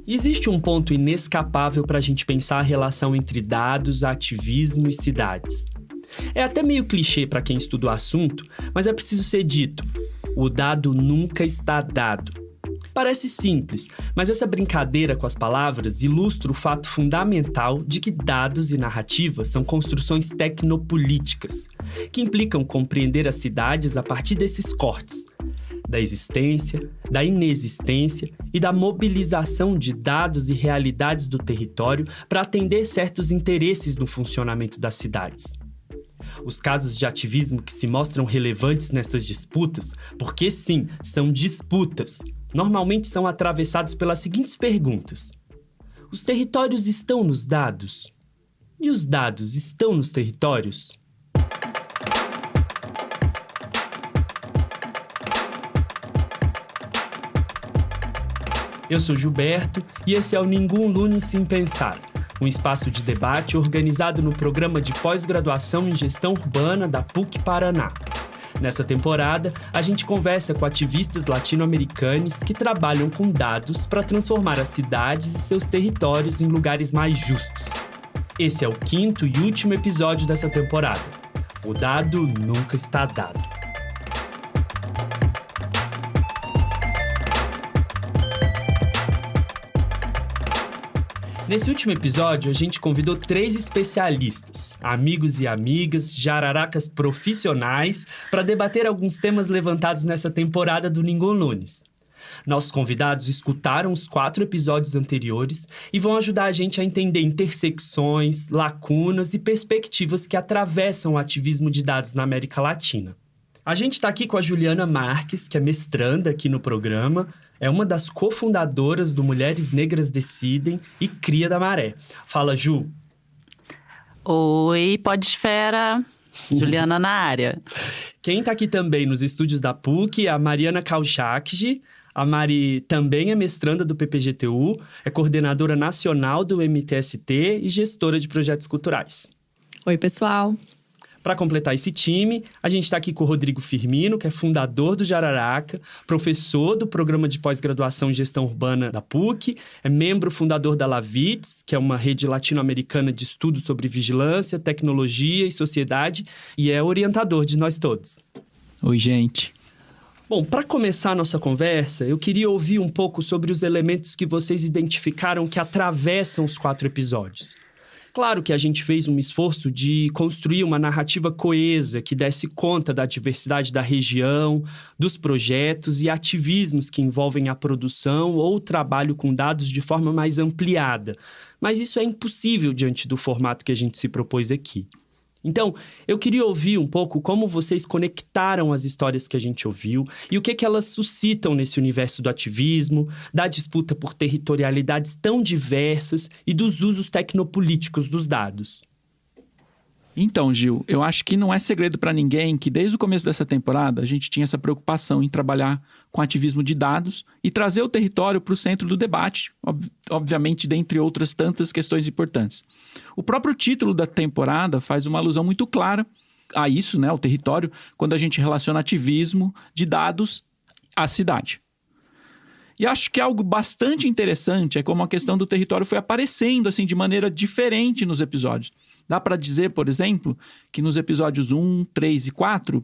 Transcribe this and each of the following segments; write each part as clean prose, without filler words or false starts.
Existe um ponto inescapável para a gente pensar a relação entre dados, ativismo e cidades. É até meio clichê para quem estuda o assunto, mas é preciso ser dito: o dado nunca está dado. Parece simples, mas essa brincadeira com as palavras ilustra o fato fundamental de que dados e narrativas são construções tecnopolíticas, que implicam compreender as cidades a partir desses cortes, da existência, da inexistência e da mobilização de dados e realidades do território para atender certos interesses no funcionamento das cidades. Os casos de ativismo que se mostram relevantes nessas disputas, porque sim, são disputas, normalmente são atravessados pelas seguintes perguntas: os territórios estão nos dados? E os dados estão nos territórios? Eu sou Gilberto e esse é o Ninguém Lune Sem Pensar, um espaço de debate organizado no programa de pós-graduação em gestão urbana da PUC-Paraná. Nessa temporada, a gente conversa com ativistas latino-americanos que trabalham com dados para transformar as cidades e seus territórios em lugares mais justos. Esse é o 5º e último episódio dessa temporada. O dado nunca está dado. Nesse último episódio, a gente convidou 3 especialistas, amigos e amigas, jararacas profissionais, para debater alguns temas levantados nessa temporada do Ninguém Lunes. Nossos convidados escutaram os 4 episódios anteriores e vão ajudar a gente a entender intersecções, lacunas e perspectivas que atravessam o ativismo de dados na América Latina. A gente está aqui com a Juliana Marques, que é mestranda aqui no programa, é uma das cofundadoras do Mulheres Negras Decidem e Cria da Maré. Fala, Ju. Oi, Podesfera. Juliana na área. Quem está aqui também nos estúdios da PUC é a Mariana Kauchakji. A Mari também é mestranda do PPGTU, é coordenadora nacional do MTST e gestora de projetos culturais. Oi, pessoal. Para completar esse time, a gente está aqui com o Rodrigo Firmino, que é fundador do Jararaca, professor do programa de pós-graduação em gestão urbana da PUC, é membro fundador da LAVITS, que é uma rede latino-americana de estudos sobre vigilância, tecnologia e sociedade, e é orientador de nós todos. Oi, gente. Bom, para começar a nossa conversa, eu queria ouvir um pouco sobre os elementos que vocês identificaram que atravessam os 4 episódios. Claro que a gente fez um esforço de construir uma narrativa coesa que desse conta da diversidade da região, dos projetos e ativismos que envolvem a produção ou o trabalho com dados de forma mais ampliada. Mas isso é impossível diante do formato que a gente se propôs aqui. Então, eu queria ouvir um pouco como vocês conectaram as histórias que a gente ouviu e o que elas suscitam nesse universo do ativismo, da disputa por territorialidades tão diversas e dos usos tecnopolíticos dos dados. Então, Gil, eu acho que não é segredo para ninguém que desde o começo dessa temporada a gente tinha essa preocupação em trabalhar com ativismo de dados e trazer o território para o centro do debate, obviamente, dentre outras tantas questões importantes. O próprio título da temporada faz uma alusão muito clara a isso, né, o território, quando a gente relaciona ativismo de dados à cidade. E acho que algo bastante interessante é como a questão do território foi aparecendo assim de maneira diferente nos episódios. Dá para dizer, por exemplo, que nos episódios 1, 3 e 4,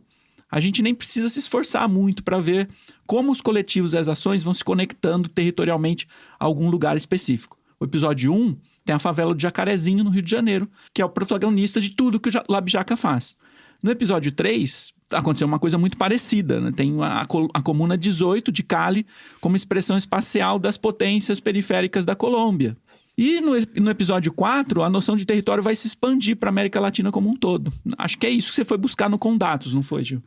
a gente nem precisa se esforçar muito para ver como os coletivos e as ações vão se conectando territorialmente a algum lugar específico. O episódio 1 tem a favela do Jacarezinho, no Rio de Janeiro, que é o protagonista de tudo que o Labjaca faz. No episódio 3, aconteceu uma coisa muito parecida, né? Tem a Comuna 18 de Cali como expressão espacial das potências periféricas da Colômbia. E no episódio 4, a noção de território vai se expandir para a América Latina como um todo. Acho que é isso que você foi buscar no Condatos, não foi, Gil?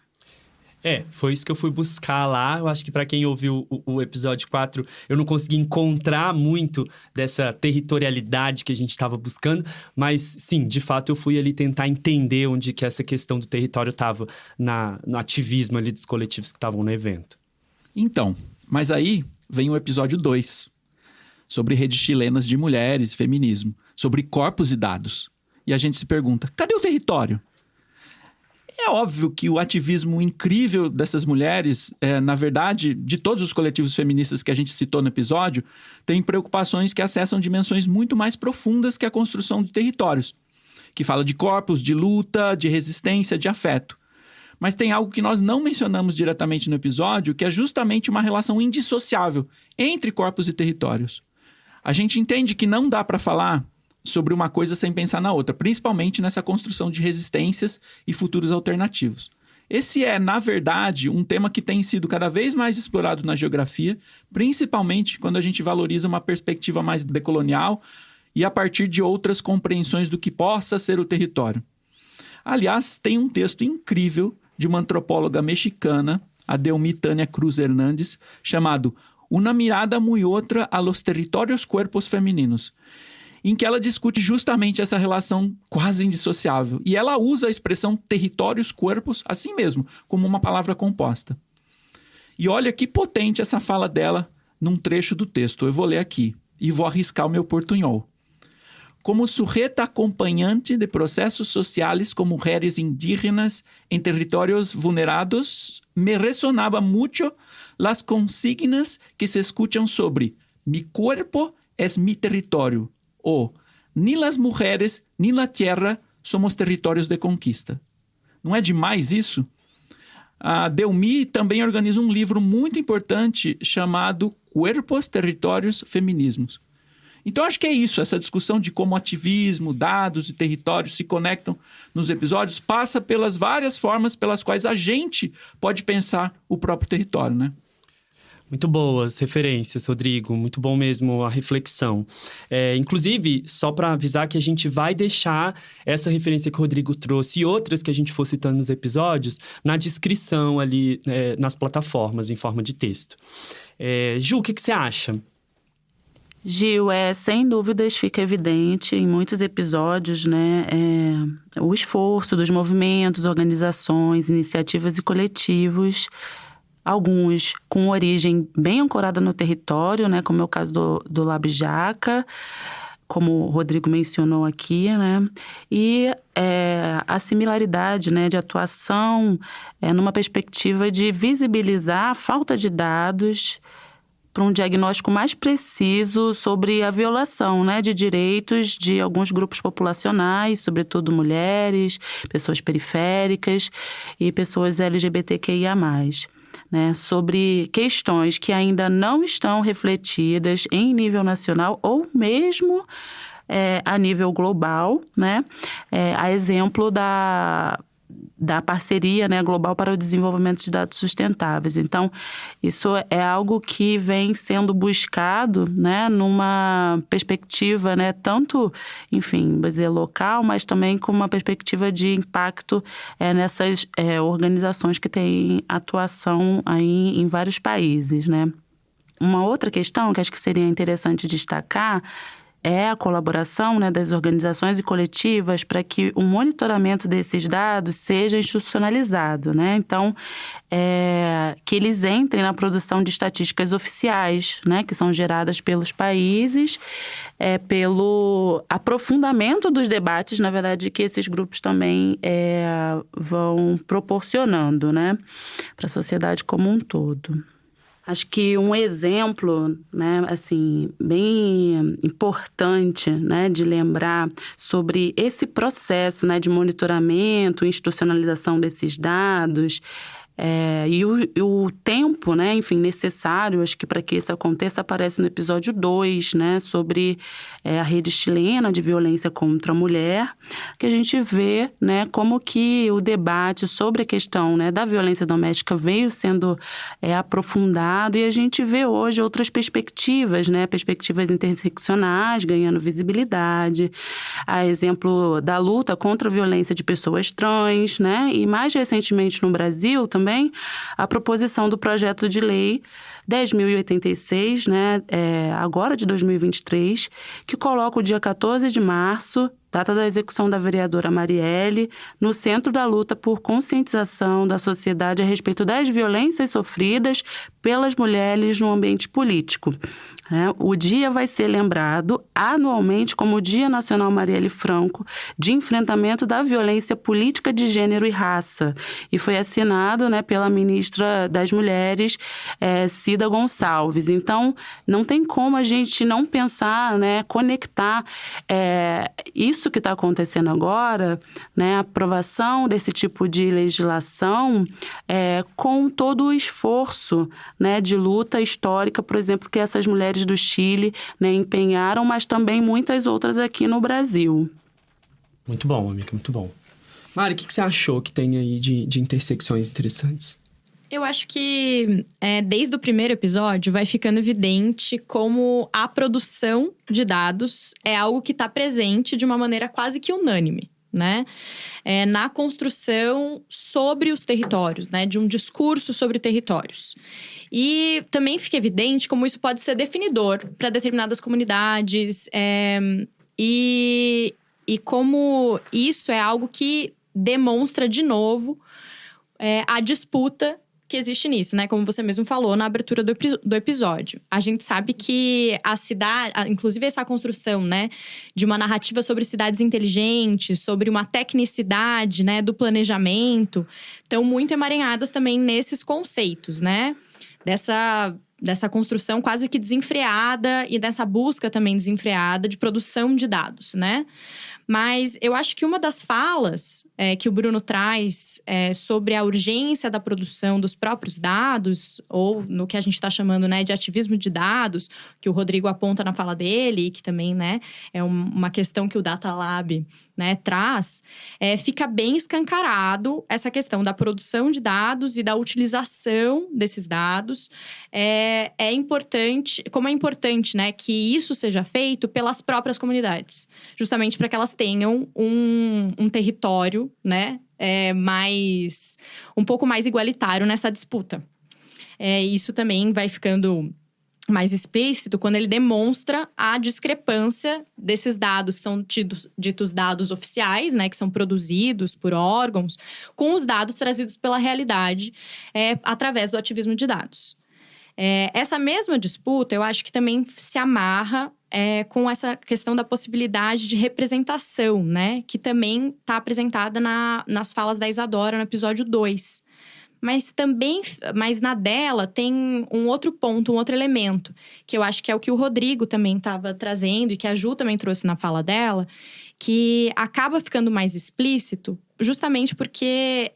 Foi isso que eu fui buscar lá. Eu acho que para quem ouviu o episódio 4, eu não consegui encontrar muito dessa territorialidade que a gente estava buscando. Mas, sim, de fato, eu fui ali tentar entender onde que essa questão do território estava no ativismo ali dos coletivos que estavam no evento. Então, mas aí vem o episódio 2, sobre redes chilenas de mulheres e feminismo, sobre corpos e dados. E a gente se pergunta, cadê o território? É óbvio que o ativismo incrível dessas mulheres, na verdade, de todos os coletivos feministas que a gente citou no episódio, tem preocupações que acessam dimensões muito mais profundas que a construção de territórios, que fala de corpos, de luta, de resistência, de afeto. Mas tem algo que nós não mencionamos diretamente no episódio, que é justamente uma relação indissociável entre corpos e territórios. A gente entende que não dá para falar sobre uma coisa sem pensar na outra, principalmente nessa construção de resistências e futuros alternativos. Esse é, na verdade, um tema que tem sido cada vez mais explorado na geografia, principalmente quando a gente valoriza uma perspectiva mais decolonial e a partir de outras compreensões do que possa ser o território. Aliás, tem um texto incrível de uma antropóloga mexicana, a Delmi Tânia Cruz Hernández, chamado Una mirada muy otra a los territorios cuerpos femininos, em que ela discute justamente essa relação quase indissociável. E ela usa a expressão territórios, corpos, assim mesmo, como uma palavra composta. E olha que potente essa fala dela num trecho do texto. Eu vou ler aqui e vou arriscar o meu portunhol. Como sujeta acompanhante de processos sociais com mulheres indígenas em territórios vulnerados, me resonava muito las consignas que se escuchan sobre mi cuerpo es mi territorio, ou ni las mujeres ni la tierra somos territórios de conquista. Não é demais isso? A Delmi também organiza um livro muito importante chamado Cuerpos, Territórios, Feminismos. Então, acho que é isso. Essa discussão de como ativismo, dados e territórios se conectam nos episódios passa pelas várias formas pelas quais a gente pode pensar o próprio território, né? Muito boas referências, Rodrigo. Muito bom mesmo a reflexão. Inclusive, só para avisar que a gente vai deixar essa referência que o Rodrigo trouxe e outras que a gente for citando nos episódios na descrição ali nas plataformas, em forma de texto. Ju, o que você acha? Gil, sem dúvidas fica evidente em muitos episódios, né, o esforço dos movimentos, organizações, iniciativas e coletivos, alguns com origem bem ancorada no território, né, como é o caso do Labjaca, como o Rodrigo mencionou aqui, né, e a similaridade, né, de atuação numa perspectiva de visibilizar a falta de dados para um diagnóstico mais preciso sobre a violação, né, de direitos de alguns grupos populacionais, sobretudo mulheres, pessoas periféricas e pessoas LGBTQIA+, né, sobre questões que ainda não estão refletidas em nível nacional ou mesmo a nível global, né, a exemplo da parceria, né, global para o desenvolvimento de dados sustentáveis. Então, isso é algo que vem sendo buscado, né, numa perspectiva, né, tanto, enfim, vou dizer, local, mas também com uma perspectiva de impacto nessas organizações que têm atuação aí em vários países, né. Uma outra questão que acho que seria interessante destacar é a colaboração, né, das organizações e coletivas para que o monitoramento desses dados seja institucionalizado, né? Então, que eles entrem na produção de estatísticas oficiais, né, que são geradas pelos países, pelo aprofundamento dos debates, na verdade, que esses grupos também vão proporcionando, né, para a sociedade como um todo. Acho que um exemplo, né, assim, bem importante, né, de lembrar sobre esse processo, né, de monitoramento, institucionalização desses dados e o tempo, né, enfim, necessário, acho que para que isso aconteça, aparece no episódio 2, né, sobre a rede chilena de violência contra a mulher, que a gente vê, né, como que o debate sobre a questão, né, da violência doméstica veio sendo aprofundado e a gente vê hoje outras perspectivas, né, perspectivas interseccionais ganhando visibilidade, a exemplo da luta contra a violência de pessoas trans, né, e mais recentemente no Brasil também a proposição do projeto de lei 10.086, né, agora de 2023, que coloca o dia 14 de março data da execução da vereadora Marielle, no centro da luta por conscientização da sociedade a respeito das violências sofridas pelas mulheres no ambiente político. O dia vai ser lembrado anualmente como o Dia Nacional Marielle Franco de Enfrentamento da Violência Política de Gênero e Raça, e foi assinado, pela ministra das Mulheres, Cida Gonçalves. Então, não tem como a gente não pensar, conectar isso que está acontecendo agora, a aprovação desse tipo de legislação com todo o esforço de luta histórica, por exemplo, que essas mulheres do Chile empenharam, mas também muitas outras aqui no Brasil. Muito bom, amiga, muito bom. Mari, o que você achou que tem aí de intersecções interessantes? Eu acho que desde o primeiro episódio vai ficando evidente como a produção de dados é algo que está presente de uma maneira quase que unânime, na construção sobre os territórios, de um discurso sobre territórios. E também fica evidente como isso pode ser definidor para determinadas comunidades e como isso é algo que demonstra de novo a disputa que existe nisso, como você mesmo falou na abertura do episódio. A gente sabe que a cidade, inclusive essa construção, de uma narrativa sobre cidades inteligentes, sobre uma tecnicidade, do planejamento, estão muito emaranhadas também nesses conceitos, dessa construção quase que desenfreada e dessa busca também desenfreada de produção de dados, Mas eu acho que uma das falas que o Bruno traz sobre a urgência da produção dos próprios dados, ou no que a gente está chamando de ativismo de dados, que o Rodrigo aponta na fala dele, e que também é uma questão que o Data Lab traz, fica bem escancarado essa questão da produção de dados e da utilização desses dados. É importante, como é importante que isso seja feito pelas próprias comunidades, justamente para que elas tenham um território, um pouco mais igualitário nessa disputa. Isso também vai ficando mais explícito quando ele demonstra a discrepância desses dados, são ditos dados oficiais, que são produzidos por órgãos, com os dados trazidos pela realidade através do ativismo de dados. Essa mesma disputa, eu acho que também se amarra com essa questão da possibilidade de representação, que também está apresentada nas falas da Isadora no episódio 2. Mas na dela tem um outro ponto, um outro elemento, que eu acho que é o que o Rodrigo também estava trazendo e que a Ju também trouxe na fala dela, que acaba ficando mais explícito justamente porque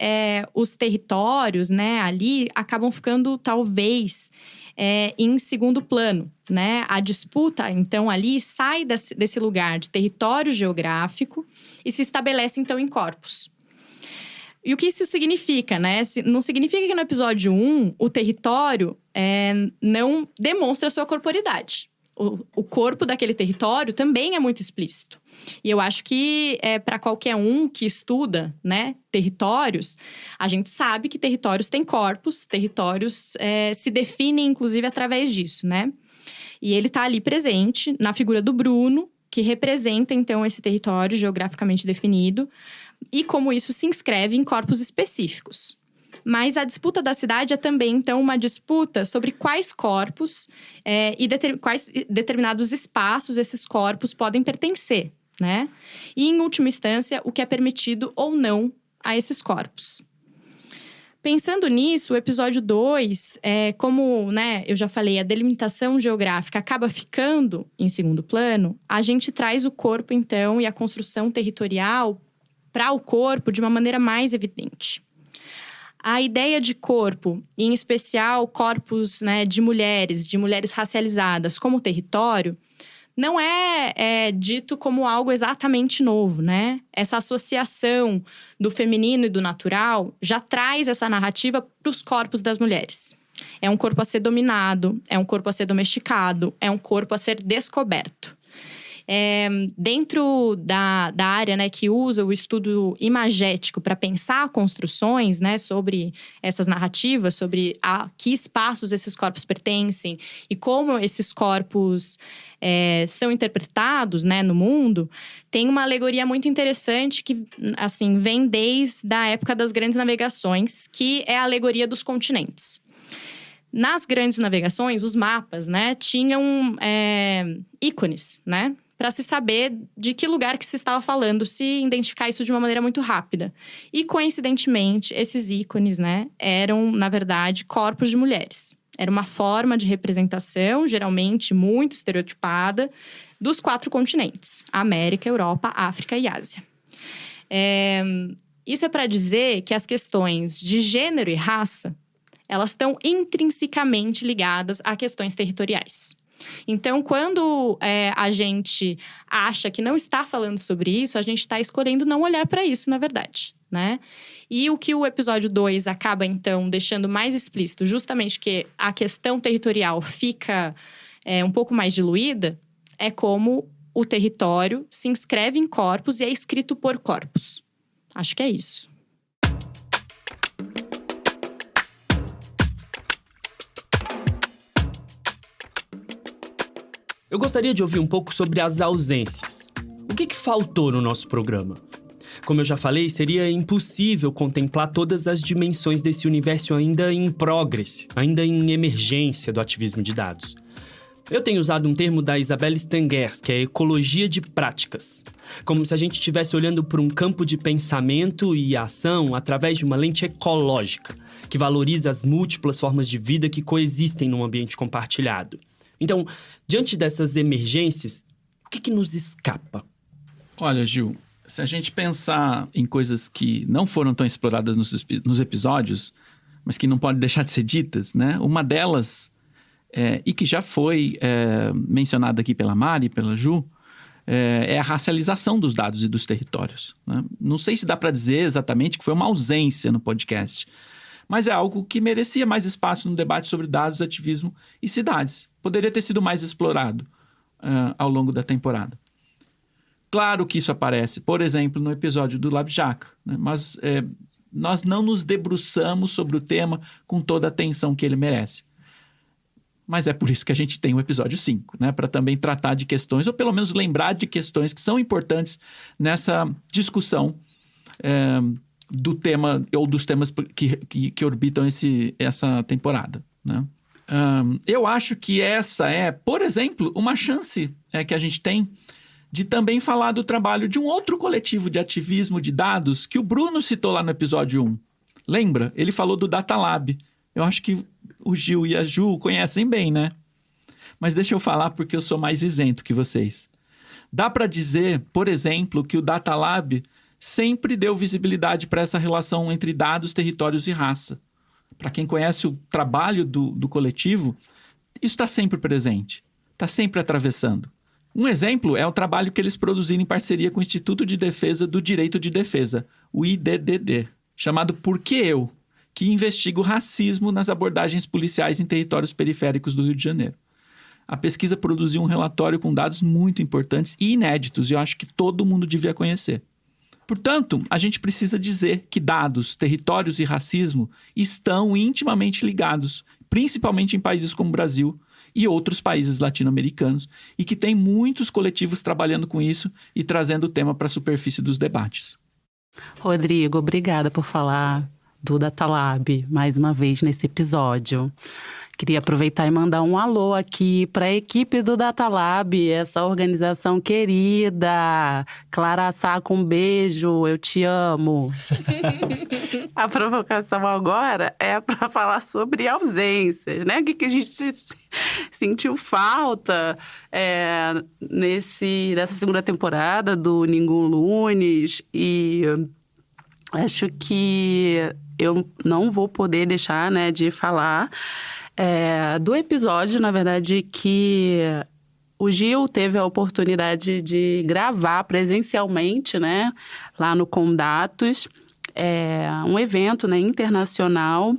os territórios, ali acabam ficando talvez em segundo plano, A disputa, então, ali sai desse lugar de território geográfico e se estabelece, então, em corpos. E o que isso significa, Não significa que no episódio 1, o território não demonstra a sua corporidade. O corpo daquele território também é muito explícito. E eu acho que para qualquer um que estuda, territórios, a gente sabe que territórios têm corpos, territórios se definem, inclusive, através disso, E ele está ali presente na figura do Bruno, que representa, então, esse território geograficamente definido, e como isso se inscreve em corpos específicos. Mas a disputa da cidade é também, então, uma disputa sobre quais corpos e quais determinados espaços esses corpos podem pertencer, E, em última instância, o que é permitido ou não a esses corpos. Pensando nisso, o episódio 2, como eu já falei, a delimitação geográfica acaba ficando em segundo plano, a gente traz o corpo, então, e a construção territorial para o corpo de uma maneira mais evidente. A ideia de corpo, em especial corpos de mulheres racializadas como território, não é dito como algo exatamente novo, Essa associação do feminino e do natural já traz essa narrativa para os corpos das mulheres. É um corpo a ser dominado, é um corpo a ser domesticado, é um corpo a ser descoberto. Dentro da área, né, que usa o estudo imagético para pensar construções, né, sobre essas narrativas, sobre a que espaços esses corpos pertencem e como esses corpos são interpretados, né, no mundo, tem uma alegoria muito interessante que, assim, vem desde a época das grandes navegações, que é a alegoria dos continentes. Nas grandes navegações, os mapas, né, tinham ícones, né, para se saber de que lugar que se estava falando, se identificar isso de uma maneira muito rápida. E, coincidentemente, esses ícones, né, eram, na verdade, corpos de mulheres. Era uma forma de representação, geralmente muito estereotipada, dos 4 continentes: América, Europa, África e Ásia. Isso é para dizer que as questões de gênero e raça, elas estão intrinsecamente ligadas a questões territoriais. Então, quando a gente acha que não está falando sobre isso, a gente está escolhendo não olhar para isso, na verdade, né? E o que o episódio 2 acaba, então, deixando mais explícito, justamente que a questão territorial fica um pouco mais diluída, é como o território se inscreve em corpos e é escrito por corpos. Acho que é isso. Eu gostaria de ouvir um pouco sobre as ausências. O que faltou no nosso programa? Como eu já falei, seria impossível contemplar todas as dimensões desse universo ainda em progress, ainda em emergência do ativismo de dados. Eu tenho usado um termo da Isabelle Stengers, que é ecologia de práticas. Como se a gente estivesse olhando para um campo de pensamento e ação através de uma lente ecológica, que valoriza as múltiplas formas de vida que coexistem num ambiente compartilhado. Então, diante dessas emergências, o que nos escapa? Olha, Gil, se a gente pensar em coisas que não foram tão exploradas nos episódios, mas que não podem deixar de ser ditas, né? Uma delas, e que já foi mencionada aqui pela Mari e pela Ju, é a racialização dos dados e dos territórios, né? Não sei se dá para dizer exatamente que foi uma ausência no podcast, mas é algo que merecia mais espaço no debate sobre dados, ativismo e cidades. Poderia ter sido mais explorado ao longo da temporada. Claro que isso aparece, por exemplo, no episódio do LabJaca, né? Mas nós não nos debruçamos sobre o tema com toda a atenção que ele merece. Mas é por isso que a gente tem o episódio 5, né? Para também tratar de questões, ou pelo menos lembrar de questões que são importantes nessa discussão do tema, ou dos temas que orbitam essa temporada, né? Eu acho que essa é, por exemplo, uma chance que a gente tem de também falar do trabalho de um outro coletivo de ativismo de dados que o Bruno citou lá no episódio 1. Lembra? Ele falou do Data Lab. Eu acho que o Gil e a Ju conhecem bem, né? Mas deixa eu falar porque eu sou mais isento que vocês. Dá para dizer, por exemplo, que o Data Lab sempre deu visibilidade para essa relação entre dados, territórios e raça. Para quem conhece o trabalho do coletivo, isso está sempre presente, está sempre atravessando. Um exemplo é o trabalho que eles produziram em parceria com o Instituto de Defesa do Direito de Defesa, o IDDD, chamado Por que Eu?, que investiga o racismo nas abordagens policiais em territórios periféricos do Rio de Janeiro. A pesquisa produziu um relatório com dados muito importantes e inéditos, e eu acho que todo mundo devia conhecer. Portanto, a gente precisa dizer que dados, territórios e racismo estão intimamente ligados, principalmente em países como o Brasil e outros países latino-americanos, e que tem muitos coletivos trabalhando com isso e trazendo o tema para a superfície dos debates. Rodrigo, obrigada por falar do Data Lab mais uma vez nesse episódio. Queria aproveitar e mandar um alô aqui para a equipe do Data Lab, essa organização querida. Clara Saco, um beijo, eu te amo. A provocação agora é para falar sobre ausências, né? O que a gente sentiu falta nessa segunda temporada do Ninguém Lunes, e acho que eu não vou poder deixar, né, de falar do episódio, na verdade, que o Gil teve a oportunidade de gravar presencialmente, né, lá no Comdatus, um evento, né, internacional,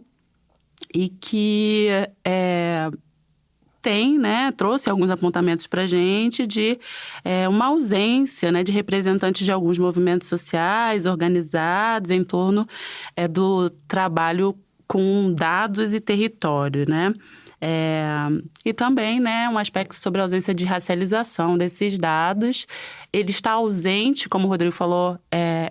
e que tem, né, trouxe alguns apontamentos para a gente de uma ausência, né, de representantes de alguns movimentos sociais organizados em torno do trabalho com dados e território, né? E também, né, um aspecto sobre a ausência de racialização desses dados. Ele está ausente, como o Rodrigo falou,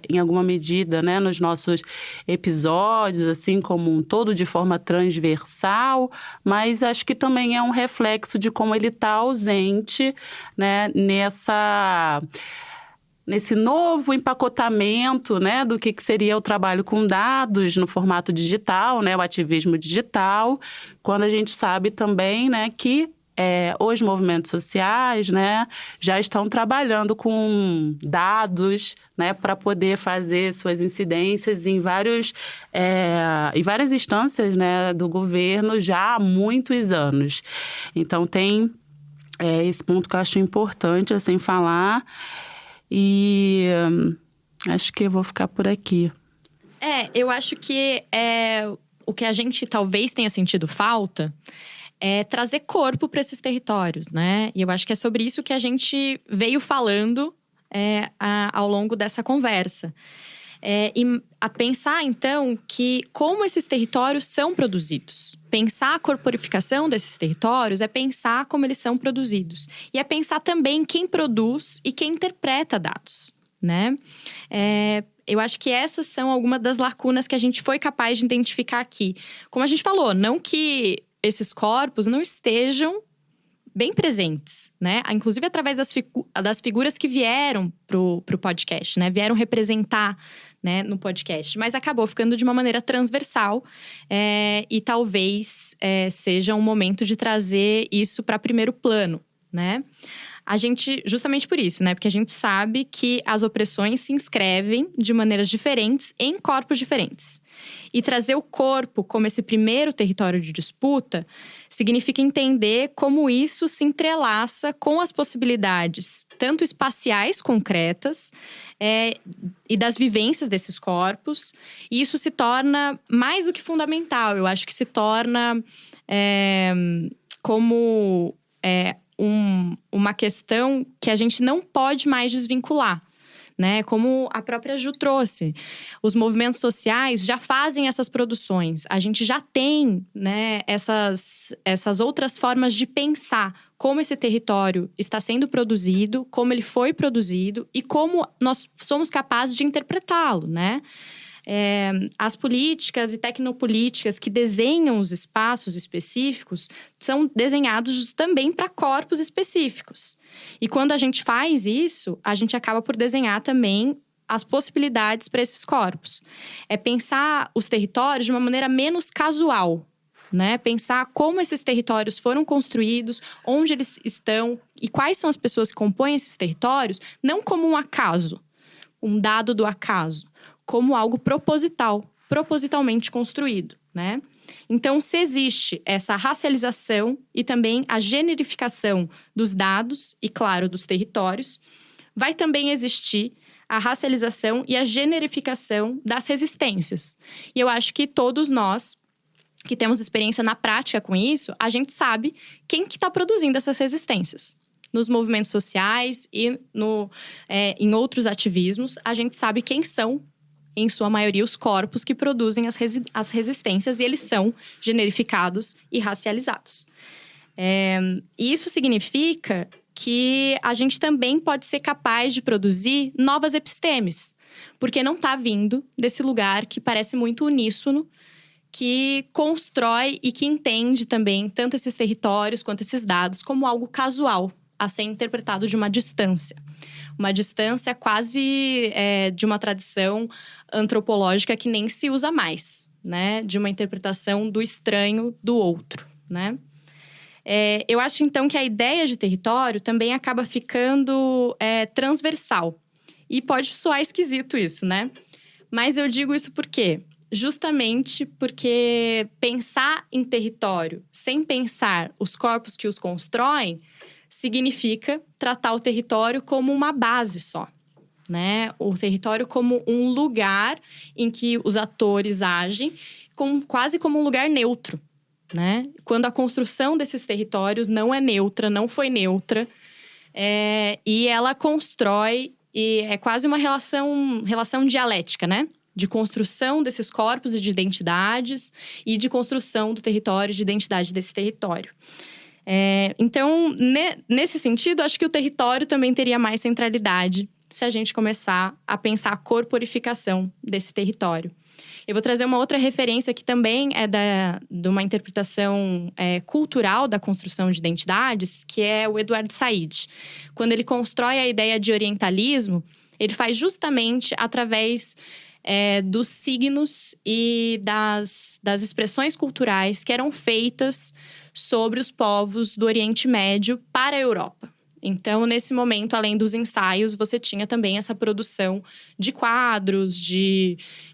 em alguma medida, né, nos nossos episódios, assim como um todo, de forma transversal, mas acho que também é um reflexo de como ele está ausente, né, nesse novo empacotamento, né, do que seria o trabalho com dados no formato digital, né, o ativismo digital, quando a gente sabe também, né, que os movimentos sociais, né, já estão trabalhando com dados, né, para poder fazer suas incidências em várias instâncias, né, do governo já há muitos anos. Então, tem esse ponto que eu acho importante, assim, falar. E acho que eu vou ficar por aqui. Eu acho que o que a gente talvez tenha sentido falta é trazer corpo para esses territórios, né? E eu acho que é sobre isso que a gente veio falando ao longo dessa conversa. E a pensar, então, que como esses territórios são produzidos. Pensar a corporificação desses territórios é pensar como eles são produzidos. E é pensar também quem produz e quem interpreta dados, né? Eu acho que essas são algumas das lacunas que a gente foi capaz de identificar aqui. Como a gente falou, não que esses corpos não estejam bem presentes, né? Inclusive através das figuras que vieram pro podcast, né? Vieram representar, né, no podcast. Mas acabou ficando de uma maneira transversal e talvez seja um momento de trazer isso para primeiro plano, né? A gente, justamente por isso, né? Porque a gente sabe que as opressões se inscrevem de maneiras diferentes em corpos diferentes. E trazer o corpo como esse primeiro território de disputa significa entender como isso se entrelaça com as possibilidades, tanto espaciais concretas e das vivências desses corpos. E isso se torna mais do que fundamental. Eu acho que se torna como uma questão que a gente não pode mais desvincular, né? Como a própria Ju trouxe. Os movimentos sociais já fazem essas produções. A gente já tem, né, essas outras formas de pensar como esse território está sendo produzido, como ele foi produzido e como nós somos capazes de interpretá-lo, né? As políticas e tecnopolíticas que desenham os espaços específicos são desenhados também para corpos específicos. E quando a gente faz isso, a gente acaba por desenhar também as possibilidades para esses corpos. É pensar os territórios de uma maneira menos casual, né? Pensar como esses territórios foram construídos, onde eles estão e quais são as pessoas que compõem esses territórios, não como um acaso, um dado do acaso, como algo propositalmente construído, né? Então, se existe essa racialização e também a generificação dos dados e, claro, dos territórios, vai também existir a racialização e a generificação das resistências. E eu acho que todos nós que temos experiência na prática com isso, a gente sabe quem que está produzindo essas resistências. Nos movimentos sociais e em outros ativismos, a gente sabe quem são, em sua maioria, os corpos que produzem as resistências, e eles são generificados e racializados. E isso significa que a gente também pode ser capaz de produzir novas epistemes, porque não está vindo desse lugar que parece muito uníssono, que constrói e que entende também tanto esses territórios quanto esses dados como algo casual, a ser interpretado de uma distância. Uma distância quase de uma tradição antropológica que nem se usa mais, né? De uma interpretação do estranho do outro, né? Eu acho, então, que a ideia de território também acaba ficando transversal. E pode soar esquisito isso, né? Mas eu digo isso por quê? Justamente porque pensar em território sem pensar os corpos que os constroem significa tratar o território como uma base só, né? O território como um lugar em que os atores agem, quase como um lugar neutro, né? Quando a construção desses territórios não é neutra, não foi neutra, e ela constrói, e é quase uma relação dialética, né? De construção desses corpos e de identidades e de construção do território, de identidade desse território. Então, nesse sentido, acho que o território também teria mais centralidade se a gente começar a pensar a corporificação desse território. Eu vou trazer uma outra referência que também é de uma interpretação cultural da construção de identidades, que é o Edward Said. Quando ele constrói a ideia de orientalismo, ele faz justamente através dos signos e das expressões culturais que eram feitas sobre os povos do Oriente Médio para a Europa. Então, nesse momento, além dos ensaios, você tinha também essa produção de quadros,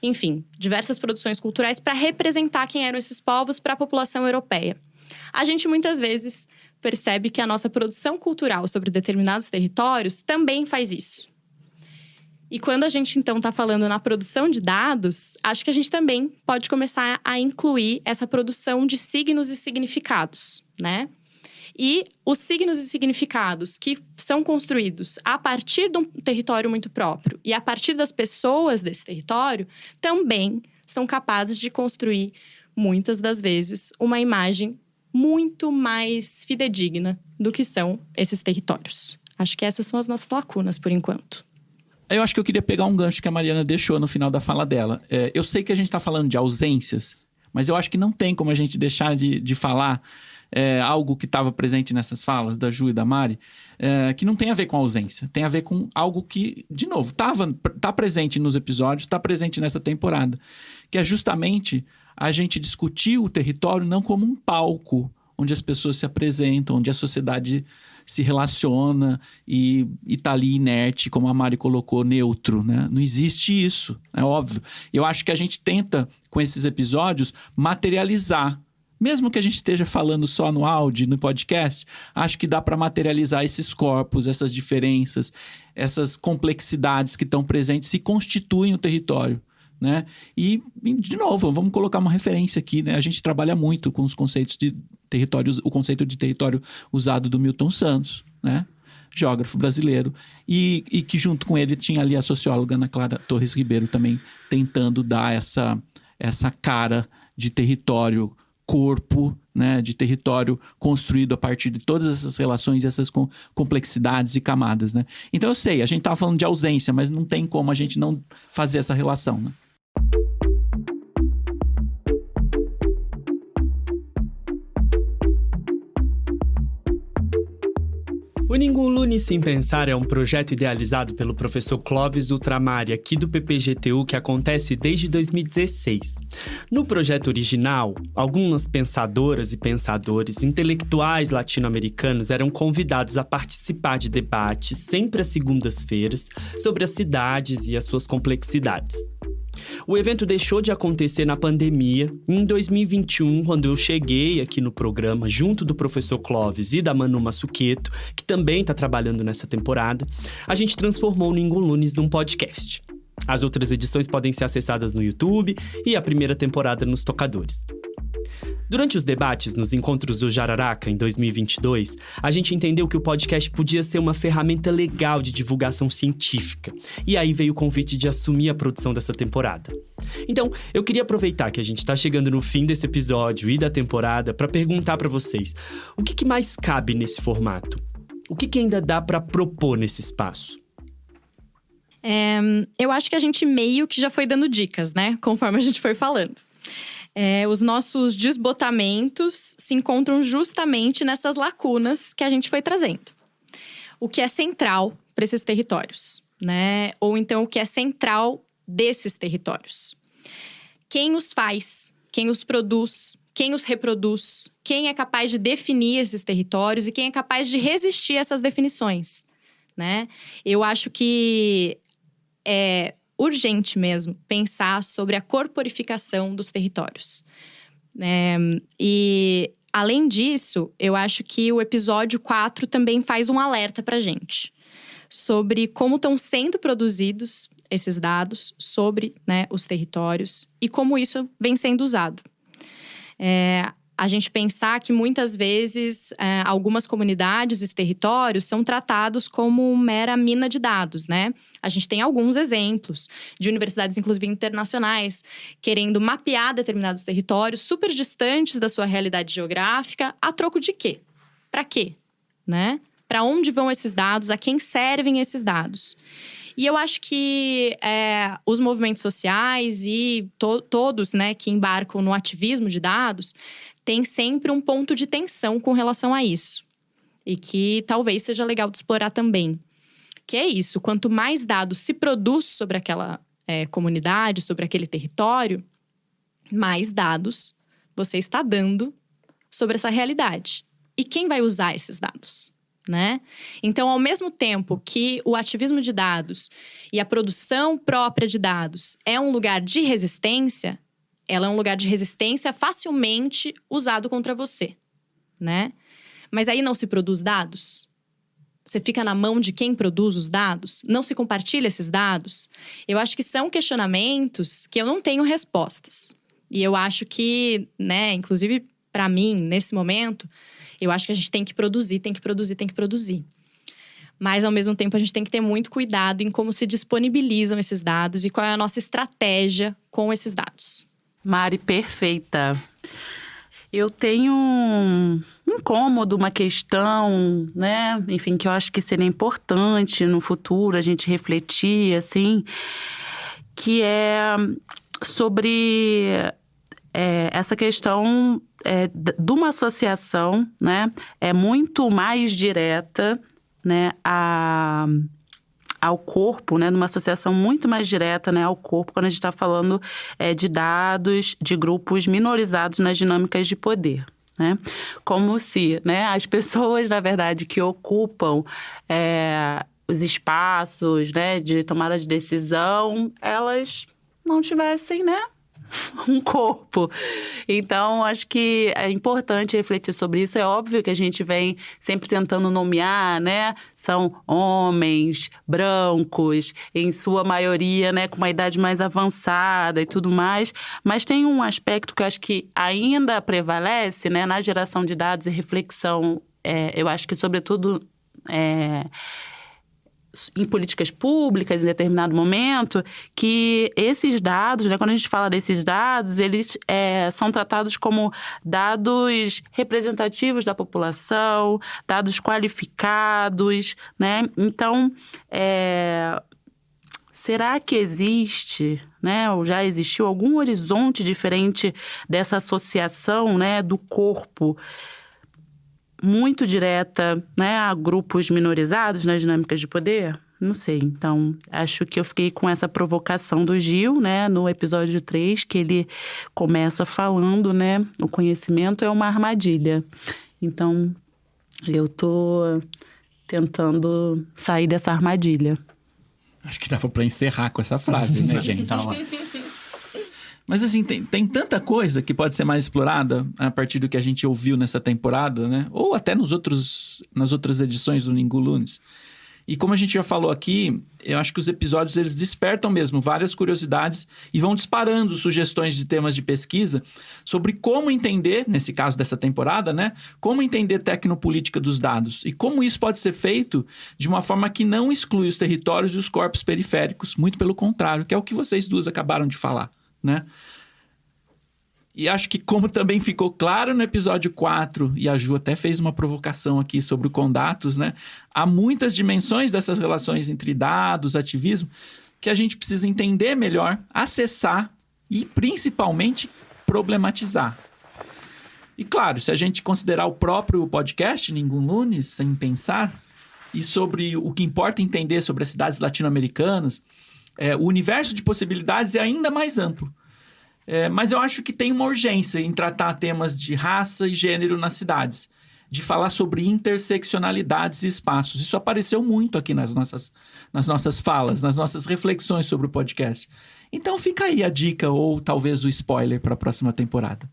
enfim, diversas produções culturais para representar quem eram esses povos para a população europeia. A gente, muitas vezes, percebe que a nossa produção cultural sobre determinados territórios também faz isso. E quando a gente, então, está falando na produção de dados, acho que a gente também pode começar a incluir essa produção de signos e significados, né? E os signos e significados que são construídos a partir de um território muito próprio e a partir das pessoas desse território, também são capazes de construir, muitas das vezes, uma imagem muito mais fidedigna do que são esses territórios. Acho que essas são as nossas lacunas, por enquanto. Eu acho que eu queria pegar um gancho que a Mariana deixou no final da fala dela. Eu sei que a gente está falando de ausências, mas eu acho que não tem como a gente deixar de falar algo que estava presente nessas falas da Ju e da Mari, que não tem a ver com ausência. Tem a ver com algo que, de novo, tá presente nos episódios, está presente nessa temporada. Que é justamente a gente discutir o território não como um palco onde as pessoas se apresentam, onde a sociedade se relaciona e tá ali inerte, como a Mari colocou, neutro, né? Não existe isso, é óbvio. Eu acho que a gente tenta, com esses episódios, materializar. Mesmo que a gente esteja falando só no áudio, no podcast, acho que dá para materializar esses corpos, essas diferenças, essas complexidades que estão presentes e constituem o território, né? E, de novo, vamos colocar uma referência aqui, né? A gente trabalha muito com os conceitos de territórios, o conceito de território usado do Milton Santos, né? Geógrafo brasileiro, e que junto com ele tinha ali a socióloga Ana Clara Torres Ribeiro também tentando dar essa cara de território, corpo, né, de território construído a partir de todas essas relações e essas complexidades e camadas, né? Então eu sei, a gente estava falando de ausência, mas não tem como a gente não fazer essa relação, né? O Ninguém Lune Sem Pensar é um projeto idealizado pelo professor Clóvis Ultramari, aqui do PPGTU, que acontece desde 2016. No projeto original, algumas pensadoras e pensadores intelectuais latino-americanos eram convidados a participar de debates sempre às segundas-feiras sobre as cidades e as suas complexidades. O evento deixou de acontecer na pandemia e em 2021, quando eu cheguei aqui no programa, junto do professor Clóvis e da Manu Massuqueto, que também está trabalhando nessa temporada, a gente transformou o Ninguém Lunes num podcast. As outras edições podem ser acessadas no YouTube e a primeira temporada nos tocadores. Durante os debates nos Encontros do Jararaca, em 2022, a gente entendeu que o podcast podia ser uma ferramenta legal de divulgação científica. E aí veio o convite de assumir a produção dessa temporada. Então, eu queria aproveitar que a gente está chegando no fim desse episódio e da temporada para perguntar para vocês, o que mais cabe nesse formato? O que ainda dá para propor nesse espaço? Eu acho que a gente meio que já foi dando dicas, né? Conforme a gente foi falando. Os nossos desbotamentos se encontram justamente nessas lacunas que a gente foi trazendo. O que é central para esses territórios, né? Ou então o que é central desses territórios. Quem os faz, quem os produz, quem os reproduz, quem é capaz de definir esses territórios e quem é capaz de resistir a essas definições, né? Eu acho que é urgente mesmo pensar sobre a corporificação dos territórios. E, além disso, eu acho que o episódio 4 também faz um alerta pra gente sobre como estão sendo produzidos esses dados sobre, né, os territórios e como isso vem sendo usado. a gente pensar que muitas vezes algumas comunidades e territórios são tratados como mera mina de dados, né? A gente tem alguns exemplos de universidades, inclusive internacionais, querendo mapear determinados territórios super distantes da sua realidade geográfica, a troco de quê? Para quê? Né? Para onde vão esses dados? A quem servem esses dados? E eu acho que os movimentos sociais e todos, né, que embarcam no ativismo de dados têm sempre um ponto de tensão com relação a isso. E que talvez seja legal de explorar também. Que é isso, quanto mais dados se produz sobre aquela comunidade, sobre aquele território, mais dados você está dando sobre essa realidade. E quem vai usar esses dados? Né? Então, ao mesmo tempo que o ativismo de dados e a produção própria de dados é um lugar de resistência, ela é um lugar de resistência facilmente usado contra você, né? Mas aí não se produz dados? Você fica na mão de quem produz os dados? Não se compartilha esses dados? Eu acho que são questionamentos que eu não tenho respostas. E eu acho que, né, inclusive para mim, nesse momento, eu acho que a gente tem que produzir. Mas, ao mesmo tempo, a gente tem que ter muito cuidado em como se disponibilizam esses dados e qual é a nossa estratégia com esses dados. Mari, perfeita. Eu tenho um incômodo, uma questão, né? Enfim, que eu acho que seria importante no futuro a gente refletir, assim, que é sobre essa questão de uma associação, né? É muito mais direta, né? Ao corpo, né, numa associação muito mais direta, né, ao corpo, quando a gente está falando de dados de grupos minorizados nas dinâmicas de poder. Né? Como se, né, as pessoas, na verdade, que ocupam os espaços, né, de tomada de decisão, elas não tivessem, né, um corpo. Então, acho que é importante refletir sobre isso. É óbvio que a gente vem sempre tentando nomear, né? São homens, brancos, em sua maioria, né? Com uma idade mais avançada e tudo mais. Mas tem um aspecto que eu acho que ainda prevalece, né? Na geração de dados e reflexão, eu acho que, sobretudo, em políticas públicas, em determinado momento, que esses dados, né, quando a gente fala desses dados, eles são tratados como dados representativos da população, dados qualificados, né? Então, será que existe, né, ou já existiu algum horizonte diferente dessa associação, né, do corpo muito direta, né, a grupos minorizados nas dinâmicas de poder? Não sei. Então, acho que eu fiquei com essa provocação do Gil, né, no episódio 3, que ele começa falando, né, o conhecimento é uma armadilha. Então, eu tô tentando sair dessa armadilha. Acho que dava para encerrar com essa frase, né, gente? Mas assim, tem tanta coisa que pode ser mais explorada a partir do que a gente ouviu nessa temporada, né? Ou até nas outras edições do Ningu Lunes. E como a gente já falou aqui, eu acho que os episódios eles despertam mesmo várias curiosidades e vão disparando sugestões de temas de pesquisa sobre como entender, nesse caso dessa temporada, né? Como entender tecnopolítica dos dados e como isso pode ser feito de uma forma que não exclui os territórios e os corpos periféricos, muito pelo contrário, que é o que vocês duas acabaram de falar, né? E acho que, como também ficou claro no episódio 4, e a Ju até fez uma provocação aqui sobre o Condatos, né? Há muitas dimensões dessas relações entre dados, ativismo, que a gente precisa entender melhor, acessar e, principalmente, problematizar. E, claro, se a gente considerar o próprio podcast, Ningu Lunes, Sem Pensar, e sobre o que importa entender sobre as cidades latino-americanas, o universo de possibilidades é ainda mais amplo. Mas eu acho que tem uma urgência em tratar temas de raça e gênero nas cidades, de falar sobre interseccionalidades e espaços. Isso apareceu muito aqui nas nossas falas, nas nossas reflexões sobre o podcast. Então fica aí a dica ou talvez o spoiler para a próxima temporada.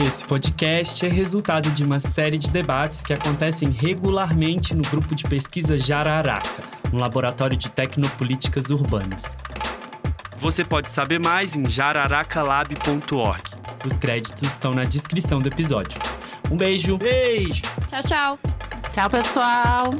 Esse podcast é resultado de uma série de debates que acontecem regularmente no grupo de pesquisa Jararaca, um laboratório de tecnopolíticas urbanas. Você pode saber mais em jararacalab.org. Os créditos estão na descrição do episódio. Um beijo! Beijo! Tchau, tchau! Tchau, pessoal!